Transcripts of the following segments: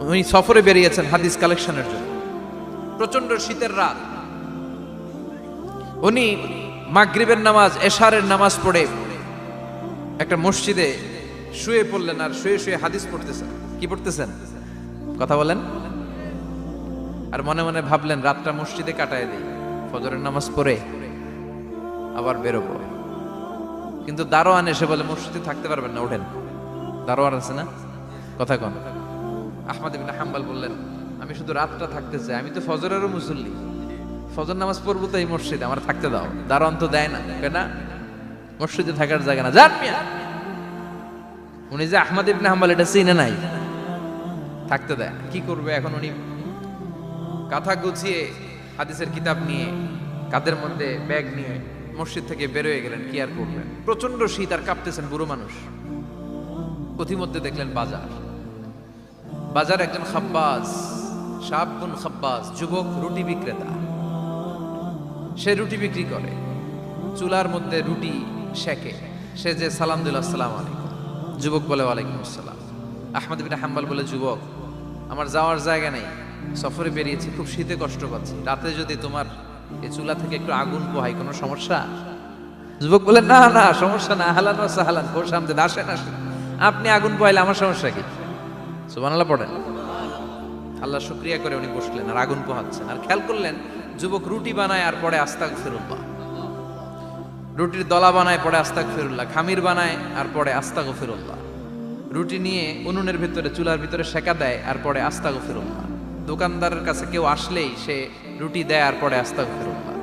উনি সফরে বেরিয়েছেন হাদিস কালেকশনের জন্য। প্রচন্ড শীতের রাত, উনি মাগরিবের নামাজ, এশারের নামাজ পড়ে একটা মসজিদে শুয়ে পড়লেন, আর শুয়ে শুয়ে হাদিস পড়তেছেন। কি পড়তেছেন? কথা বলেন। আর মনে মনে ভাবলেন রাতটা মসজিদে কাটায় দিই, ফজরের নামাজ পড়ে আবার বেরোবো। কিন্তু দারোয়ান এসে বলে মসজিদে থাকতে পারবেন না, ওঠেন। দারোয়ান আছে না, কথা কন। আহমদ ইবনে হাম্বল বললেন আমি শুধু রাতটা থাকতে চাই, আমি তো ফজরেরও মুসল্লি, ফজর নামাজ পড়বো তো এই মসজিদে, আমার থাকতে দাও। দারোয়ান তো দেয় না, কেনা মসজিদে থাকার জায়গা না, যান মিয়া। উনি যে আহমদ ইবনে হাম্বল এটা চিনে নাই, থাকতে দেয়। কি করবে এখন? উনি কাঁথা গুছিয়ে হাদিসের কিতাব নিয়ে কাঁধের মধ্যে ব্যাগ নিয়ে মসজিদ থেকে বেরোয় গেলেন। কি আর করবেন, প্রচন্ড শীত, আর কাঁপতেছেন, বুড়ো মানুষ। পথিমধ্যে দেখলেন বাজার, বাজার একজন খাব্বাজ, শাবুন খাব্বাজ, যুবক রুটি বিক্রেতা। সে রুটি বিক্রি করে, চুলার মধ্যে রুটি সেকে। সে যে সালাম দিল আসসালামু আলাইকুম, যুবক বলে ওয়ালাইকুম আসসালাম। আহমদ ইবনে হাম্বল বলে যুবক আমার যাওয়ার জায়গা নেই, সফরে বেরিয়েছি, খুব শীতে কষ্ট পাচ্ছি, রাতে যদি তোমার এই চুলা থেকে একটু আগুন পোহাই কোনো সমস্যা? যুবক বলে না না সমস্যা না, আহলান ওয়া সাহলান, কোর্স আমদের আসেন আসেন, আপনি আগুন পোহাইলে আমার সমস্যা কি? সুবহানাল্লাহ পড়েন। আল্লাহ শুকরিয়া করে উনি বসলেন আর আগুন পোহাচ্ছেন। আর খেয়াল করলেন যুবক রুটি বানায় আর পরে আস্তাগফিরুল্লাহ, রুটির দলা বানায় পরে আস্তাগফিরুল্লাহ, খামির বানায় আর পরে আস্তাগফিরুল্লাহ, রুটি নিয়ে উনুনের ভিতরে চুলার ভিতরে সেকা দেয় আর পরে আস্তাগফিরুল্লাহ, দোকানদারের কাছে কেউ আসলেই সে রুটি দেয় আর পরে আস্তাগফিরুল্লাহ,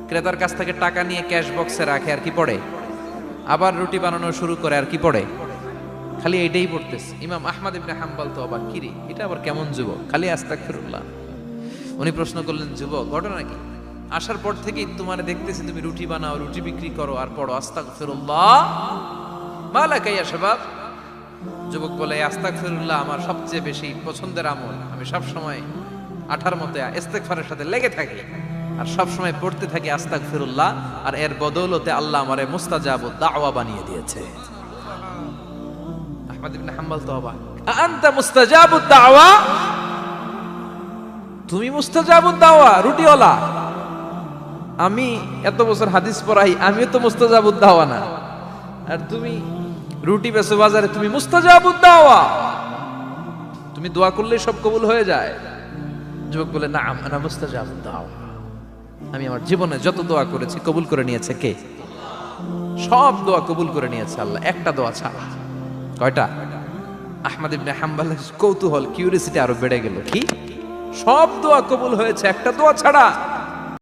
ক্রেতার কাছ থেকে টাকা নিয়ে ক্যাশ বক্সে রাখে আর কি পড়ে, আবার রুটি বানানো শুরু করে আর কি পড়ে, খালি এইটাই পড়তেছে। ইমাম আহমদ ইবনে হাম্বল তো আবার কিরে, এটা আবার কেমন যুবক, খালি আস্তাগফিরুল্লাহ। উনি প্রশ্ন করলেন যুবক ঘটনা কি? আসার পর থেকেই তোমার দেখতেছি তুমি রুটি বানাও, রুটি বিক্রি করো আর পড়ো আস্তাগফিরুল্লাহ, মালাকা ইয়া শাবাব। যুবক বলে আস্তাগফিরুল্লাহ আমার সবচেয়ে বেশি পছন্দের আমল, আমি সব সময় আঠার মতো ইস্তেগফারের সাথে লেগে থাকি আর সব সময় পড়তে থাকি আস্তাগফিরুল্লাহ, আর এর বদৌলতে আল্লাহ আমারে মুস্তাজাবুদ দাওয়া বানিয়ে দিয়েছে। আহমদ ইবনে হাম্বল তো অবাক, আনতা মুস্তাজাবুদ দাওয়া, তুমি মুস্তাজাবুদ দাওয়া, রুটিওয়ালা। আমি এত বছর হাদিস পড়াই, আমিও তো মুস্তাজাবুদ দাওয়া না, আর তুমি রুটি বেচো বাজারে, তুমি মুস্তাজাবুদ দাওয়া, তুমি দোয়া করলে সব কবুল হয়ে যায়। যুবক বলে না আনা মুস্তাজাবুদ দাওয়া, আমি আমার জীবনে যত দোয়া করেছি কবুল করে নিয়েছে কে? সব দোয়া কবুল করে নিয়েছে আল্লাহ, একটা দোয়া ছাড়া। কয়টা? আহমদ ইবনে হাম্বলের কৌতূহল, কিউরিসিটি আরো বেড়ে গেল। কি? সব দোয়া কবুল হয়েছে, একটা দোয়া ছাড়া।